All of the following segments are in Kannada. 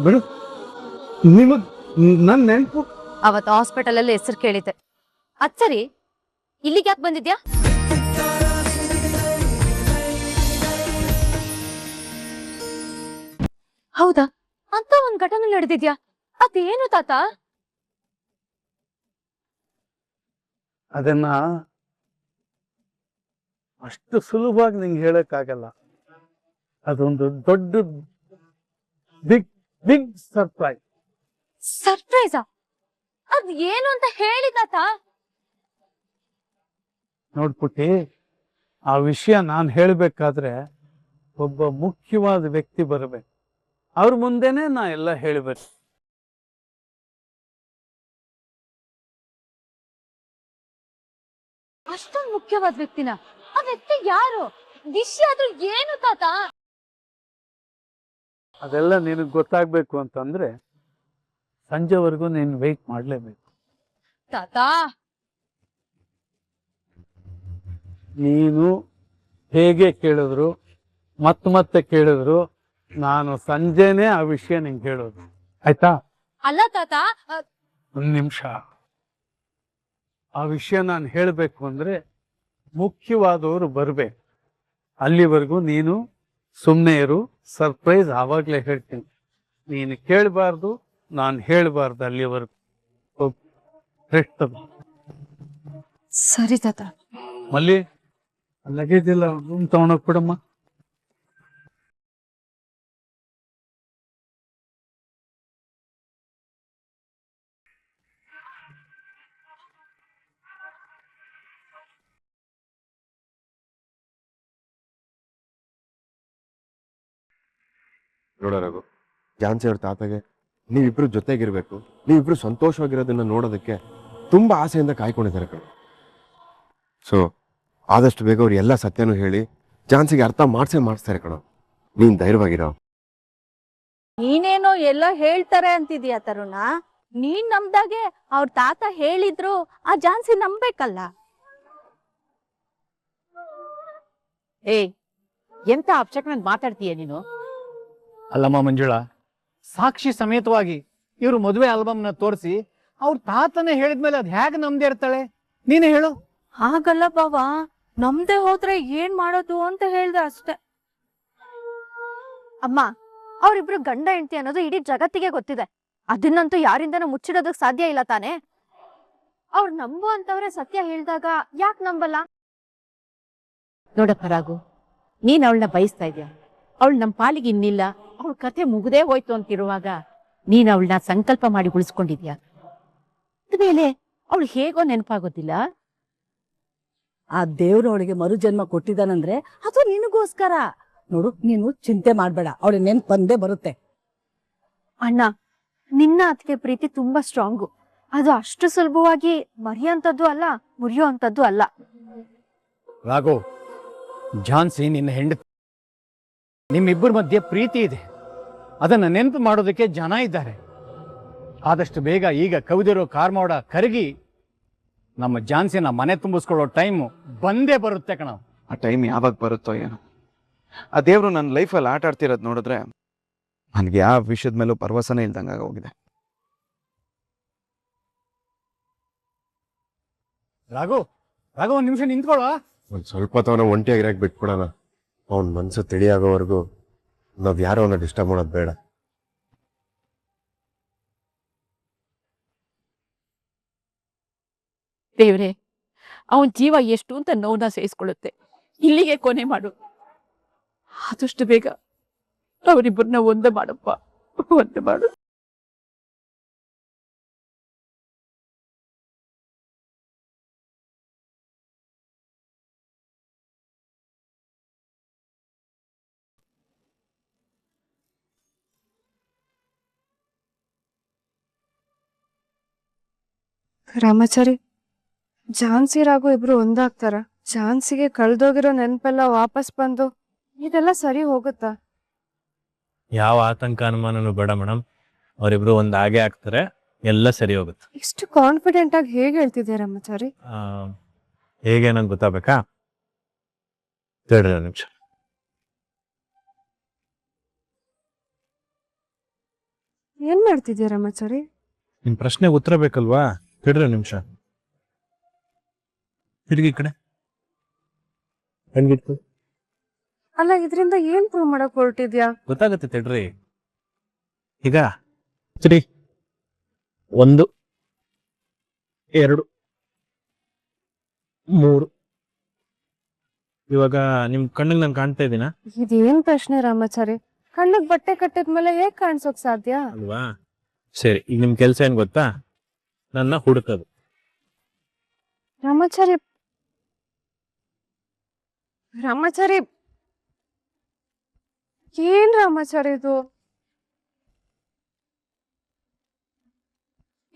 ಬಿಡು, ನಿಮಗ್ ನನ್ನ ನೆನಪು. ಅವತ್ತು ಹಾಸ್ಪಿಟಲ್ ಅಲ್ಲಿ ಹೆಸರು ಕೇಳಿದ್ದೆ. ಅದ್ ಸರಿ, ಇಲ್ಲಿಗೆ ಯಾಕೆ ಬಂದಿದ್ಯಾ? ಹೌದಾ, ಅಂತ ಒಂದ್ ಘಟನೆ ನಡೆದಿದ್ಯಾ? ಅದೇನು ತಾತ? ಅದನ್ನ ಅಷ್ಟು ಸುಲಭವಾಗಿ ನಿಂಗೆ ಹೇಳಕ್ಕಾಗಲ್ಲ. ಅದೊಂದು ದೊಡ್ಡ ಬಿಗ್ ಬಿಗ್ ಸರ್ಪ್ರೈಸ್. ಸರ್ಪ್ರೈಸಾ? ಅದ್ ಏನು ಅಂತ ಹೇಳಿ ತಾತ. ನೋಡ್ಪುಟ್ಟಿ, ಆ ವಿಷಯ ನಾನು ಹೇಳ್ಬೇಕಾದ್ರೆ ಒಬ್ಬ ಮುಖ್ಯವಾದ ವ್ಯಕ್ತಿ ಬರಬೇಕು. ಅವ್ರ ಮುಂದೆನೆ ನಾ ಎಲ್ಲ ಹೇಳ್ಬೇಕು. ಅಷ್ಟೊಂದು ಮುಖ್ಯವಾದ ವ್ಯಕ್ತಿನ? ಆ ವ್ಯಕ್ತಿ ಯಾರು? ವಿಷಯ ಆದ್ರೂ ಏನು ತಾತ? ಅದೆಲ್ಲ ನಿನಗೆ ಗೊತ್ತಾಗ್ಬೇಕು ಅಂತಂದ್ರೆ ಸಂಜೆವರೆಗೂ ನೀನು ವೆಯ್ಟ್ ಮಾಡ್ಲೇಬೇಕು. ತಾತ, ನೀನು ಹೇಗೆ ಕೇಳಿದ್ರು ಮತ್ತೆ ಕೇಳಿದ್ರು ನಾನು ಸಂಜೆನೆ ಆ ವಿಷಯ ನಿಂಗೆ ಹೇಳೋದು, ಆಯ್ತಾ? ಅಲ್ಲ ತಾತ, ಒಂದು ನಿಮಿಷ. ಆ ವಿಷಯ ನಾನು ಹೇಳಬೇಕು ಅಂದ್ರೆ ಮುಖ್ಯವಾದವರು ಬರ್ಬೇಕು. ಅಲ್ಲಿವರೆಗೂ ನೀನು ಸುಮ್ಮನೆ ಇರು. ಸರ್ಪ್ರೈಸ್ ಆವಾಗಲೇ ಹೇಳ್ತೀನಿ. ನೀನು ಕೇಳಬಾರ್ದು, ನಾನು ಹೇಳಬಾರ್ದು. ಅಲ್ಲಿವರೆಗೂ ರೆಸ್ಟ್ ತಗೋ. ಸರಿ ತಾತ. ಮಲ್ಲಿ, ಲಗೇಜ್ ಎಲ್ಲ ರೂಮ್ ತಗೊಂಡೋಗ್ ಬಿಡಮ್ಮ. ನೋಡ ರಘು, ಝಾನ್ಸಿ ಅವ್ರ ತಾತಗೆ ನೀವಿಬ್ರು ಜೊತೆಗಿರ್ಬೇಕು, ನೀವಿಬ್ರು ಸಂತೋಷವಾಗಿರೋದನ್ನ ನೋಡೋದಕ್ಕೆ ತುಂಬಾ ಆಸೆಯಿಂದ ಕಾಯ್ಕೊಂಡಿದ್ದಾರೆ ಕಣೆ. ಸೊ ಆದಷ್ಟು ಬೇಗ ಅವ್ರು ಎಲ್ಲ ಸತ್ಯನೂ ಹೇಳಿ ಝಾನ್ಸಿಗೆ ಅರ್ಥ ಮಾಡಿಸ್ತಾರೆ ಕಣೋ. ನೀನ್ ಧೈರ್ಯವಾಗಿರೋ. ನೀನೇನೋ ಎಲ್ಲ ಹೇಳ್ತಾರೆ ಅಂತಿದ್ಯಾ ತರುಣ. ನೀನ್ ನಮ್ದಾಗೆ ಅವ್ರ ತಾತ ಹೇಳಿದ್ರು ಆ ಝಾನ್ಸಿ ನಂಬೇಕಲ್ಲ. ಏಯ್, ಎಂತ ಅಪ್ಶಕ್ನ ಮಾತಾಡ್ತೀಯ ನೀನು? ಅಲ್ಲಮ್ಮ ಮಂಜುಳಾ, ಸಾಕ್ಷಿ ಸಮೇತವಾಗಿ ಇವರು ಮದುವೆ ಆಲ್ಬಮ್ನ ತೋರಿಸಿ ಅವ್ರ ತಾತನೇ ಹೇಳಿದ್ಮೇಲೆ ಅದ್ ಹೇಗೆ ನಮ್ದೇ ಇರ್ತಾಳೆ? ನೀನೇ ಹೇಳು. ಹಾಗಲ್ಲ ಬಾವ, ನಮ್ದೇ ಹೋದ್ರೆ ಏನ್ ಮಾಡೋದು ಅಂತ ಹೇಳ್ದೆ ಅಷ್ಟೆ. ಅಮ್ಮ, ಅವ್ರಿಬ್ರು ಗಂಡ ಹೆಂಡತಿ ಅನ್ನೋದು ಇಡೀ ಜಗತ್ತಿಗೆ ಗೊತ್ತಿದೆ. ಅದನ್ನಂತೂ ಯಾರಿಂದನೂ ಮುಚ್ಚಿಡೋದಕ್ ಸಾಧ್ಯ ಇಲ್ಲ ತಾನೆ. ಅವ್ರು ನಂಬು ಅಂತವ್ರೆ ಸತ್ಯ ಹೇಳಿದಾಗ ಯಾಕೆ ನಂಬಲ್ಲ? ನೋಡಪ್ಪ ರಾಘು, ನೀನ್ ಅವಳನ್ನ ಬಯಸ್ತಾ ಇದ್ಯಾ. ಅವಳು ನಮ್ಮ ಪಾಲಿಗೆ ಇನ್ನಿಲ್ಲ, ಅವಳ ಕಥೆ ಮುಗ್ದೇ ಹೋಯ್ತು ಅಂತಿರುವಾಗ ನೀನ್ ಅವಳನ್ನ ಸಂಕಲ್ಪ ಮಾಡಿ ಉಳಿಸ್ಕೊಂಡಿದ್ಯಾ. ಅದ್ಮೇಲೆ ಅವಳು ಹೇಗೋ ನೆನಪಾಗೋದಿಲ್ಲ. ಆ ದೇವ್ರು ಅವಳಿಗೆ ಮರುಜನ್ಮ ಕೊಟ್ಟಿದ್ದಾನಂದ್ರೆ ಅದು ನಿನಗೋಸ್ಕರ. ನೋಡು, ನೀನು ಚಿಂತೆ ಮಾಡ್ಬೇಡ, ಅವಳಿಗೆ ನೆನ್ಪು ಬಂದೇ ಬರುತ್ತೆ. ಅಣ್ಣ, ನಿನ್ನ ಅದಕ್ಕೆ ಪ್ರೀತಿ ತುಂಬಾ ಸ್ಟ್ರಾಂಗು. ಅದು ಅಷ್ಟು ಸುಲಭವಾಗಿ ಮರೆಯುವಂಥದ್ದು ಅಲ್ಲ, ಮುರಿಯೋ ಅಂತದ್ದು ಅಲ್ಲ. ರಾಘು, ಝಾನ್ಸಿ ನಿನ್ನ ಹೆಂಡತಿ. ನಿಮ್ಮಿಬ್ಬರ ಮಧ್ಯೆ ಪ್ರೀತಿ ಇದೆ. ಅದನ್ನ ನೆನಪು ಮಾಡೋದಕ್ಕೆ ಜನ ಇದ್ದಾರೆ. ಆದಷ್ಟು ಬೇಗ ಈಗ ಕವಿದಿರೋ ಕಾರ್ಮೋಡ ಕರಗಿ ನಮ್ಮ ಝಾನ್ಸಿನ ಮನೆ ತುಂಬಿಸ್ಕೊಳ್ಳೋ ಟೈಮು ಬಂದೇ ಬರುತ್ತೆ ಕಣ. ಆ ಟೈಮ್ ಯಾವಾಗ ಬರುತ್ತೋ ಏನೋ. ಆ ದೇವ್ರು ನನ್ನ ಲೈಫಲ್ಲಿ ಆಟ ಆಡ್ತಿರೋದು ನೋಡಿದ್ರೆ ನನಗೆ ಯಾವ ವಿಷಯದ ಮೇಲೂ ಭರವಸೆನೇ ಇಲ್ದಂಗೆ ಹೋಗಿದೆ. ರಾಘು, ಒಂದ್ ನಿಮಿಷ ನಿಂತ್ಕೊಳ್ಳೋ. ಒಂದ್ ಸ್ವಲ್ಪ ತವನ ಒಂಟಿಯಾಗಿರಾಕ್ ಬಿಟ್ಬಿಡೋಣ. ಅವನ್ ಮನ್ಸು ತಿಳಿಯಾಗೋವರೆಗೂ ನಾವ್ ಯಾರೋ ಅವನ್ನ ಡಿಸ್ಟರ್ಬ್ ಮಾಡೋದು ಬೇಡ. ದೇವ್ರೆ, ಅವನ್ ಜೀವ ಎಷ್ಟು ಅಂತ ನೋವನ್ನ ಸಹಿಸ್ಕೊಳ್ಳುತ್ತೆ. ಇಲ್ಲಿಗೆ ಕೊನೆ ಮಾಡು. ಆದಷ್ಟು ಬೇಗ ಅವರಿಬ್ಬರನ್ನ ಒಂದೇ ಮಾಡಪ್ಪ, ಒಂದೇ ಮಾಡು. ರಾಮಾಚಾರಿ, ಝಾನ್ಸಿ ರಾಘು ಇಬ್ರು ಒಂದಾಗ್ತಾರ? ಝಾನ್ಸಿಗೆ ಕಳ್ದೋಗಿರೋ ನೆನಪೆಲ್ಲ ವಾಪಸ್ ಬಂದು ಇದೆಲ್ಲ ಸರಿ ಹೋಗುತ್ತಾ? ಯಾವ ಆತಂಕ ಅನುಮಾನನೂ ಬೇಡ ಮೇಡಮ್. ಅವರಿಬ್ರು ಒಂದ್ ಹಾಗೆ ಆಗ್ತಾರೆ, ಎಲ್ಲ ಸರಿ ಹೋಗುತ್ತೆ. ಇಷ್ಟು ಕಾನ್ಫಿಡೆಂಟ್ ಆಗಿ ಹೇಗೆ ಹೇಳ್ತಿದ್ಯಾ ರಾಮಾಚಾರಿ? ಹೇಗೆ ನಂಗೆ ಗೊತ್ತಾಗಬೇಕಾ? ತಡ್ರಿ ಒಂದು ನಿಮಿಷ. ಏನ್ ಮಾಡ್ತಿದ್ಯಾ ರಾಮಾಚಾರಿ? ನಿಮ್ ಪ್ರಶ್ನೆಗೆ ಉತ್ತರ ಬೇಕಲ್ವಾ? ತಡ್ರಿ ನಿಮಿಷ. ತಿರುಗಿ ಈ ಕಡೆ. ಕಣ್ಗಿಟ್ಟು ಅಲ್ಲ, ಇದ್ರಿಂದ ಏನ್ ಪ್ರೂವ್ ಮಾಡಕ್ ಹೊರಟಿದ್ಯಾ? ಗೊತ್ತಾಗತ್ತೆ ತಡ್ರಿ. ಈಗ ಸರಿ, 1 2 3. ಇವಾಗ ನಿಮ್ ಕಣ್ಣಿಗೆ ನಾನು ಕಾಣ್ತಾ ಇದ್ದೀನಾ? ಇದೇನ್ ಪ್ರಶ್ನೆ ರಾಮಾಚಾರಿ? ಕಣ್ಣಿಗೆ ಬಟ್ಟೆ ಕಟ್ಟಿದ್ಮೇಲೆ ಹೇಗ್ ಕಾಣಿಸೋಕ್ ಸಾಧ್ಯ? ಅಲ್ವಾ? ಸರಿ, ಈಗ ನಿಮ್ ಕೆಲ್ಸ ಏನ್ ಗೊತ್ತಾ? ನನ್ನ ಹುಡುಕದು. ರಾಮಾಚಾರಿ ರಾಮಾಚಾರಿ ಏನ್ ರಾಮಾಚಾರಿ ಇದು?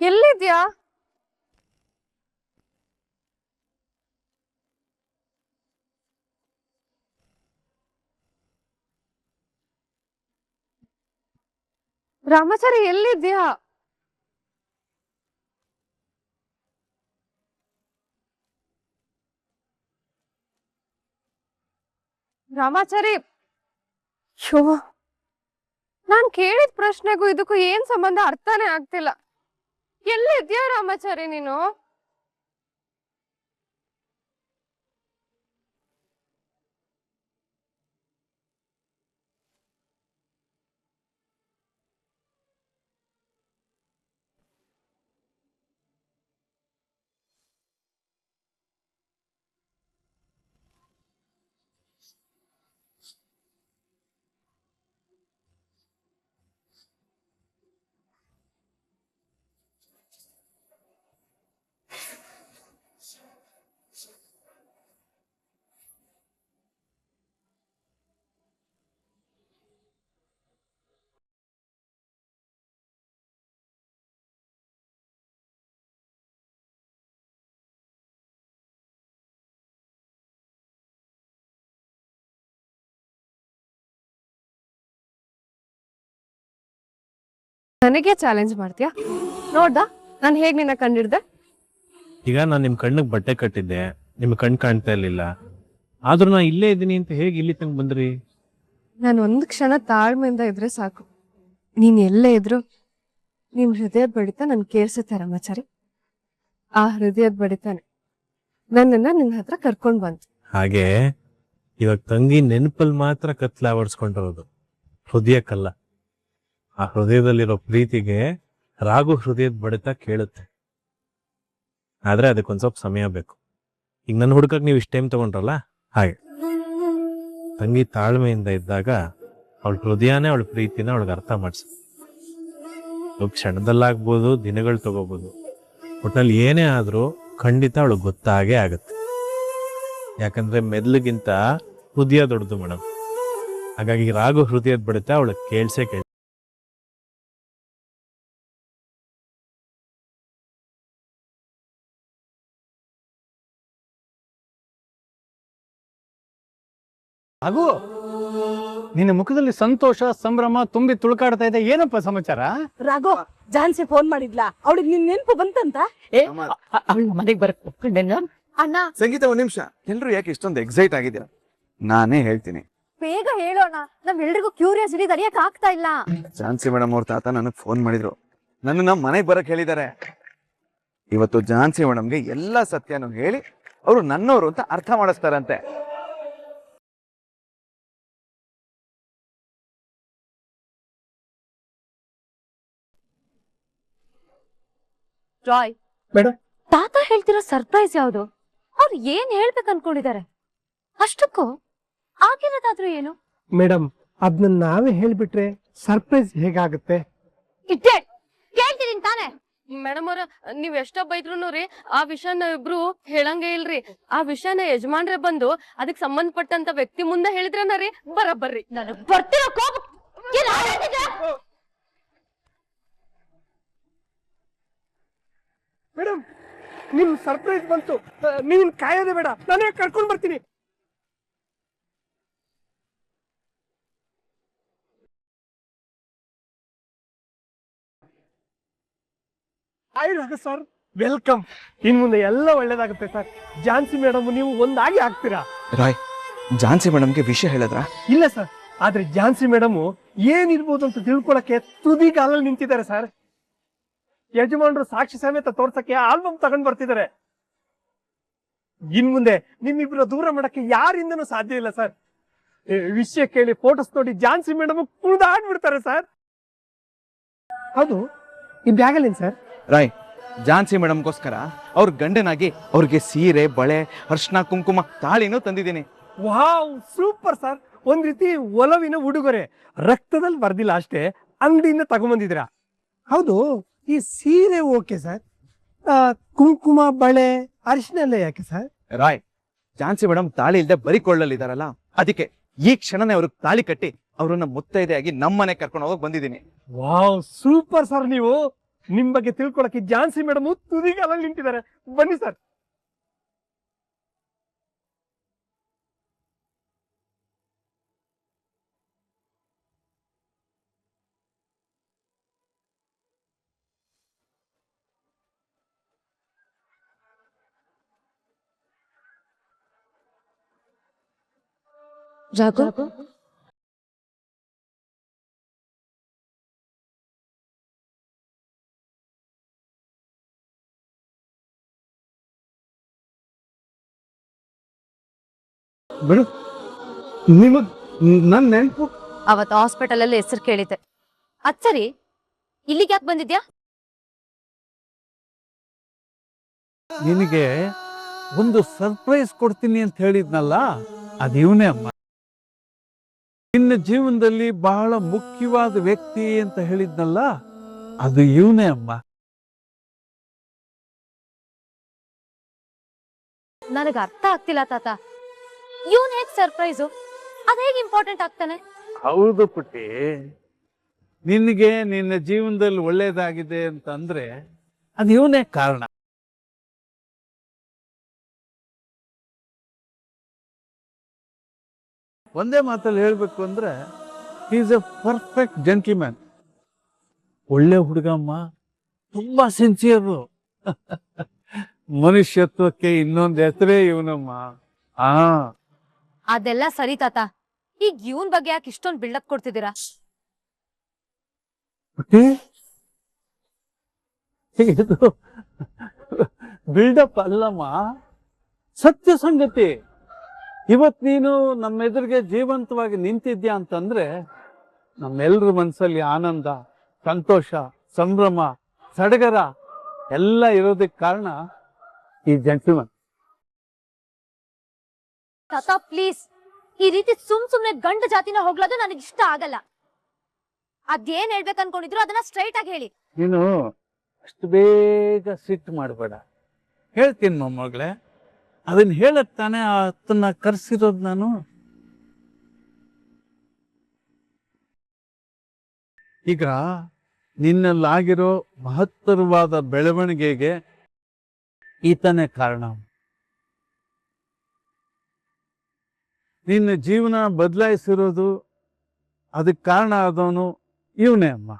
ಎಲ್ಲಿದ್ಯಾ? ರಾಮಾಚಾರಿ ಎಲ್ಲಿದ್ಯಾ? ರಾಮಾಚಾರಿ, ಶೋ, ನಾನ್ ಕೇಳಿದ ಪ್ರಶ್ನೆಗೂ ಇದಕ್ಕೂ ಏನ್ ಸಂಬಂಧ ಅರ್ಥನೇ ಆಗ್ತಿಲ್ಲ. ಎಲ್ಲಿದ್ಯಾ ರಾಮಾಚಾರಿ ನೀನು? ನನಗೆ ಚಾಲೆಂಜ್ ಮಾಡ್ತೀಯಾ? ನೋಡ್ದಾ ನಾನು ಹೇಗ್ ನಿನ್ನ ಕಂಡಿಡ್ದೆ? ಈಗ ನಾನು ನಿಮ್ ಕಣ್ಣಿಗೆ ಬಟ್ಟೆ ಕಟ್ಟಿದ್ದೆ, ನಿಮ್ ಕಣ್ ಕಾಣ್ತಾ ಇರ್ಲಿಲ್ಲ. ಆದ್ರೂ ನಾ ಇಲ್ಲೇ ಇದ್ದೀನಿ ಅಂತ ಹೇಗೆ ಇಲ್ಲಿ ತನಕ ಬಂದ್ರಿ? ನಾನು ಒಂದು ಕ್ಷಣ ತಾಳ್ಮೆಯಿಂದ ಇದ್ರೆ ಸಾಕು. ನೀನ್ ಎಲ್ಲೇ ಇದ್ರು ನಿನ್ ಹೃದಯದ ಬಡಿತ ನನ್ ಕೇಳಿಸುತ್ತೆ ರಾಮಾಚಾರಿ. ಆ ಹೃದಯದ ಬಡಿತಾನೆ ನನ್ನನ್ನ ನಿನ್ನ ಹತ್ರ ಕರ್ಕೊಂಡ್ ಬಂತು. ಹಾಗೆ ಇವಾಗ ತಂಗಿ ನೆನಪಲ್ಲಿ ಮಾತ್ರ ಕತ್ಲಾವರ್ಸ್ಕೊಂಡಿರೋದು, ಹೃದಯಕ್ಕಲ್ಲ. ಆ ಹೃದಯದಲ್ಲಿರೋ ಪ್ರೀತಿಗೆ ರಾಗು ಹೃದಯದ ಬಡಿತ ಕೇಳುತ್ತೆ. ಆದ್ರೆ ಅದಕ್ಕೊಂದ್ ಸ್ವಲ್ಪ ಸಮಯ ಬೇಕು. ಈಗ ನನ್ನ ಹುಡುಕಕ್ ನೀವು ಇಷ್ಟ ಟೈಮ್ ತಗೊಂಡ್ರಲ್ಲ, ಹಾಗೆ ತಂಗಿ ತಾಳ್ಮೆಯಿಂದ ಇದ್ದಾಗ ಅವಳ ಹೃದಯನೇ ಅವಳ ಪ್ರೀತಿನ ಅವಳಿಗೆ ಅರ್ಥ ಮಾಡ್ಸ. ಕ್ಷಣದಲ್ಲಾಗ್ಬೋದು, ದಿನಗಳು ತಗೋಬಹುದು. ಒಟ್ನಲ್ಲಿ ಏನೇ ಆದ್ರೂ ಖಂಡಿತ ಅವಳಿಗೆ ಗೊತ್ತಾಗೇ ಆಗತ್ತೆ. ಯಾಕಂದ್ರೆ ಮೆದ್ಲಿಗಿಂತ ಹೃದಯ ದೊಡ್ಡದು ಮೇಡಮ್. ಹಾಗಾಗಿ ರಾಗು ಹೃದಯದ ಬಡಿತ ಅವಳಿಗೆ ಕೇಳ್ಸೇ ಕೇಳ. ಹಾಗೂ ನಿನ್ನ ಮುಖದಲ್ಲಿ ಸಂತೋಷ ಸಂಭ್ರಮ ತುಂಬಿ ತುಳುಕಾಡ್ತಾ ಇದೆ. ಏನಪ್ಪ ಸಮಾಚಾರ? ರಾಘು, ಜಾನ್ಸಿ ಫೋನ್ ಮಾಡಿದ್ಲಾ? ಅವಳಿಗೆ ನಿನ್ ನೆನ್ಪು ಬಂತಂತ? ಅವಳ ಮನೆಗೆ ಬರಕ್ ಒಪ್ಕೊಂಡೇನ? ಅಣ್ಣ ಸಂಗೀತ, ಒಂದ್ ನಿಮಿಷ. ಎಲ್ರು ಯಾಕೆ ಇಷ್ಟೊಂದು ಎಕ್ಸೈಟ್ ಆಗಿದ್ದೀರಾ? ನಾನೇ ಹೇಳ್ತೀನಿ. ಬೇಗ ಹೇಳೋಣ, ನಮ್ಮೆಲ್ರಿಗೂ ಕ್ಯೂರಿಯಾಸಿಟಿ ತಡೆಯಕ್ ಆಗ್ತಾ ಇಲ್ಲ. ಝಾನ್ಸಿ ಮೇಡಮ್ ಅವ್ರ ತಾತ ನನಗೆ ಫೋನ್ ಮಾಡಿದ್ರು, ನನ್ನ ಮನೆಗೆ ಬರಕ್ ಹೇಳಿದ್ದಾರೆ. ಇವತ್ತು ಝಾನ್ಸಿ ಮೇಡಮ್ಗೆ ಎಲ್ಲಾ ಸತ್ಯನೂ ಹೇಳಿ ಅವರು ನನ್ನವರು ಅಂತ ಅರ್ಥ ಮಾಡಿಸ್ತಾರಂತೆ. ರಾಯ್ ಮೇಡಮ್, ತಾತ ಹೇಳ್ತಿರೋ ಸರ್ಪ್ರೈಸ್ ಯಾವುದು? ಅವ್ರು ಏನ್ ಹೇಳ್ಬೇಕು ಅನ್ಕೊಂಡಿದ್ದಾರೆ? ಅಷ್ಟಕ್ಕೂ ಆಗಿರೋದಾದ್ರೂ ಏನು? ಮೇಡಮ್, ಅದನ್ನ ನಾವೇ ಹೇಳ್ಬಿಟ್ರೆ ಸರ್ಪ್ರೈಸ್ ಹೇಗಾಗುತ್ತೆ? ಕೇಳ್ತಿದೀನಿ ತಾನೆ. ಮೇಡಮ್ ಅವ್ರ, ನೀವ್ ಎಷ್ಟ ಬೈದ್ರು ರೀ ಆ ವಿಷಯ ನಾವಿಬ್ರು ಹೇಳಂಗೇ ಇಲ್ರಿ. ಆ ವಿಷಯನ ಯಜಮಾನ್ರೆ ಬಂದು ಅದಕ್ ಸಂಬಂಧಪಟ್ಟಂತ ವ್ಯಕ್ತಿ ಮುಂದೆ ಹೇಳಿದ್ರನ ರೀ ಬರಬ್ಬರ್ರಿ. ನನಗ್ ಬರ್ತಿರೋ ಕೋಪ ಮೇಡಮ್, ನಿಮ್ ಸರ್ಪ್ರೈಸ್ ಬಂತು. ನೀನ್ ಕಾಯೋದೇ ಬೇಡ, ನಾನೇ ಕರ್ಕೊಂಡ್ ಬರ್ತೀನಿ. Hi Ragha sir, welcome. ಇನ್ ಮುಂದೆ ಎಲ್ಲ ಒಳ್ಳೇದಾಗುತ್ತೆ ಸರ್. ಝಾನ್ಸಿ ಮೇಡಮ್ ನೀವು ಒಂದಾಗಿ ಆಗ್ತೀರಾ. ರಾಯ್, ಝಾನ್ಸಿ ಮೇಡಮ್ಗೆ ವಿಷಯ ಹೇಳಿದ್ರಾ? ಇಲ್ಲ ಸರ್, ಆದ್ರೆ ಝಾನ್ಸಿ ಮೇಡಮ್ ಏನಿರ್ಬೋದು ಅಂತ ತಿಳ್ಕೊಳಕ್ಕೆ ತುದಿ ಕಾಲಲ್ಲಿ ನಿಂತಿದ್ದಾರೆ ಸರ್. ಯಜಮಾನರು ಸಾಕ್ಷಿ ಸಮೇತ ತೋರ್ಸಕ್ಕೆ ಆಲ್ಬಮ್ ತಗೊಂಡ್ ಬರ್ತಿದ್ದಾರೆ. ಇನ್ ಮುಂದೆ ನಿಮ್ಮಿಬ್ರು ದೂರ ಮಾಡಕ್ಕೆ ಯಾರಿಂದನೂ ಸಾಧ್ಯ ಇಲ್ಲ ಸರ್. ವಿಷಯ ಕೇಳಿ ಫೋಟೋಸ್ ನೋಡಿ ಝಾನ್ಸಿ ಮೇಡಮ್ ಕುಣಿದಾಡ್ಬಿಡ್ತಾರೆ ಸರ್. ಹೌದು, ಈ ಬ್ಯಾಗಲ್ಲೇನ್ ಸರ್? ರಾಯ್, ಝಾನ್ಸಿ ಮೇಡಮ್ಗೋಸ್ಕರ ಅವ್ರ ಗಂಡನಾಗಿ ಅವ್ರಿಗೆ ಸೀರೆ, ಬಳೆ, ಅರ್ಶನ, ಕುಂಕುಮ, ತಾಳಿನೂ ತಂದಿದ್ದೀನಿ. Wow, super sir. ಒಂದ್ ರೀತಿ ಒಲವಿನ ಉಡುಗೊರೆ. ರಕ್ತದಲ್ಲಿ ಬರ್ದಿಲ್ಲ ಅಷ್ಟೇ, ಅಂಗಡಿಯಿಂದ ತಗೊಂಬಂದಿದ್ದೀರಾ. ಹೌದು, ಈ ಸೀರೆ ಓಕೆ ಸರ್, ಕುಂಕುಮ, ಬಳೆ, ಅರಿಶಿನ ಎಲ್ಲ ಯಾಕೆ ಸರ್? ರಾಯ್, ಝಾನ್ಸಿ ಮೇಡಮ್ ತಾಳಿ ಇಲ್ದೆ ಬರೀ ಕೊಳ್ಳಲಿದಾರಲ್ಲ, ಅದಕ್ಕೆ ಈ ಕ್ಷಣನೇ ಅವ್ರಿಗೆ ತಾಳಿ ಕಟ್ಟಿ ಅವ್ರನ್ನ ಮುತ್ತೈದೆಯಾಗಿ ನಮ್ಮನೆ ಕರ್ಕೊಂಡು ಹೋಗಕ್ ಬಂದಿದ್ದೀನಿ. Wow, super sir. ನೀವು ನಿಮ್ ಬಗ್ಗೆ ತಿಳ್ಕೊಳಕ್ಕೆ ಝಾನ್ಸಿ ಮೇಡಮ್ ತುದಿಗಾಲಲ್ಲಿ ನಿಂತಿದ್ದಾರೆ. ಬನ್ನಿ ಸರ್. ರಾಘು, ಬಿಡು, ನಿಮಗ್ ನನ್ ನೆನ್ಪು. ಅವತ್ ಹಾಸ್ಪಿಟಲ್ ಅಲ್ಲಿ ಹೆಸರು ಕೇಳಿದ್ದೆ. ಅದ್ ಸರಿ, ಇಲ್ಲಿಗೆ ಯಾಕೆ ಬಂದಿದ್ಯಾ? ನಿನಗೆ ಒಂದು ಸರ್ಪ್ರೈಸ್ ಕೊಡ್ತೀನಿ ಅಂತ ಹೇಳಿದ್ನಲ್ಲ, ಅದು ಇವನೇ ಅಮ್ಮ. ನಿನ್ನ ಜೀವನದಲ್ಲಿ ಬಹಳ ಮುಖ್ಯವಾದ ವ್ಯಕ್ತಿ ಅಂತ ಹೇಳಿದ್ನಲ್ಲ, ಅದು ಇವನೇ ಅಮ್ಮ. ನನಗೆ ಅರ್ಥ ಆಗ್ತಿಲ್ಲ ತಾತ. ಇವನ್ ಹೇಗ್ ಸರ್ಪ್ರೈಸು? ಅದ್ ಹೇಗ್ ಇಂಪಾರ್ಟೆಂಟ್ ಆಗ್ತಾನೆ? ಹೌದು ಪುಟ್ಟಿ, ನಿನಗೆ ನಿನ್ನ ಜೀವನದಲ್ಲಿ ಒಳ್ಳೇದಾಗಿದೆ ಅಂತಂದ್ರೆ ಅದು ಇವನೇ ಕಾರಣ. ಒಂದೇ ಮಾತಲ್ಲಿ ಹೇಳ್ಬೇಕು ಅಂದ್ರೆ, ಈಸ್ ಎ ಪರ್ಫೆಕ್ಟ್ ಜೆಂಟ್ಲ್ಮ್ಯಾನ್. ಒಳ್ಳೆ ಹುಡುಗಮ್ಮ, ತುಂಬಾ ಸಿನ್ಸಿಯರು. ಮನುಷ್ಯತ್ವಕ್ಕೆ ಇನ್ನೊಂದು ಹೆಸರೇ ಇವನಮ್ಮ. ಅದೆಲ್ಲ ಸರಿ ತಾತ. ಈಗ ಇವನ್ ಬಗ್ಗೆ ಯಾಕೆ ಇಷ್ಟೊಂದು ಬಿಲ್ಡಪ್ ಕೊಡ್ತಿದ್ದೀರಾ? ಇದು ಬಿಲ್ಡಪ್ ಅಲ್ಲಮ್ಮ, ಸತ್ಯ ಸಂಗತಿ. ಇವತ್ ನೀನು ನಮ್ಮ ಎದುರಿಗೆ ಜೀವಂತವಾಗಿ ನಿಂತಿದ್ಯಾ ಅಂತಂದ್ರೆ ನಮ್ಮೆಲ್ಲರ ಮನಸ್ಸಲ್ಲಿ ಆನಂದ, ಸಂತೋಷ, ಸಂಭ್ರಮ, ಸಡಗರ ಎಲ್ಲ ಇರೋದಕ್ಕೆ ಕಾರಣ ಈ ಜೆಂಟ್ಲ್ಮನ್. ತಾತ ಪ್ಲೀಸ್, ಈ ರೀತಿ ಸುಮ್ನೆ ಗಂಡ ಜಾತಿನ ಹೋಗ್ಲೋದು ನನಗೆ ಇಷ್ಟ ಆಗಲ್ಲ. ಅದೇನ್ ಹೇಳ್ಬೇಕು ಅನ್ಕೊಂಡಿದ್ರು ಅದನ್ನ ಸ್ಟ್ರೈಟ್ ಆಗಿ ಹೇಳಿ. ನೀನು ಅಷ್ಟು ಬೇಗ ಸಿಟ್ಟು ಮಾಡಬೇಡ. ಹೇಳ್ತೀನಿ ಮೊಮ್ಮಗಳೇ, ಅದನ್ನ ಹೇಳಕ್ ತಾನೇ ಅದನ್ನ ಕರ್ಸಿರೋದು ನಾನು. ಈಗ ನಿನ್ನಲ್ಲಾಗಿರೋ ಮಹತ್ತರವಾದ ಬೆಳವಣಿಗೆಗೆ ಈತನೇ ಕಾರಣ. ನಿನ್ನ ಜೀವನ ಬದಲಾಯಿಸಿರೋದು, ಅದಕ್ಕೆ ಕಾರಣ ಆದವನು ಇವನೇ ಅಮ್ಮ.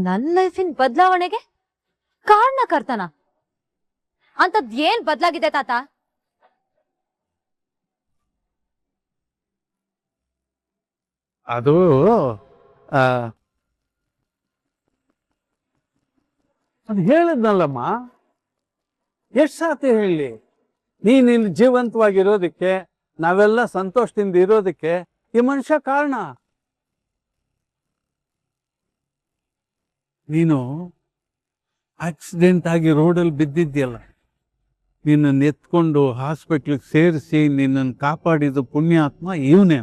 ನನ್ನ ಲೈಫಿನ ಬದಲಾವಣೆಗೆ ಕಾರಣಕರ್ತನ ಅಂತದ್ ಏನ್ ಬದಲಾಗಿದೆ ತಾತ? ಅದು ಅದು ಹೇಳಿದ್ನಲ್ಲಮ್ಮ, ಎಷ್ಟು ಸಾತಿ ಹೇಳಿ, ನೀನು ಇಲ್ಲಿ ಜೀವಂತವಾಗಿರೋದಕ್ಕೆ, ನಾವೆಲ್ಲ ಸಂತೋಷದಿಂದ ಇರೋದಕ್ಕೆ ಈ ಮನುಷ್ಯ ಕಾರಣ. ನೀನು ಆಕ್ಸಿಡೆಂಟ್ ಆಗಿ ರೋಡಲ್ಲಿ ಬಿದ್ದಿದ್ಯಲ್ಲ, ನಿನ್ನನ್ನು ಎತ್ಕೊಂಡು ಹಾಸ್ಪಿಟ್ಲಿಗೆ ಸೇರಿಸಿ ನಿನ್ನನ್ನು ಕಾಪಾಡಿದ ಪುಣ್ಯಾತ್ಮ ಇವನೇ.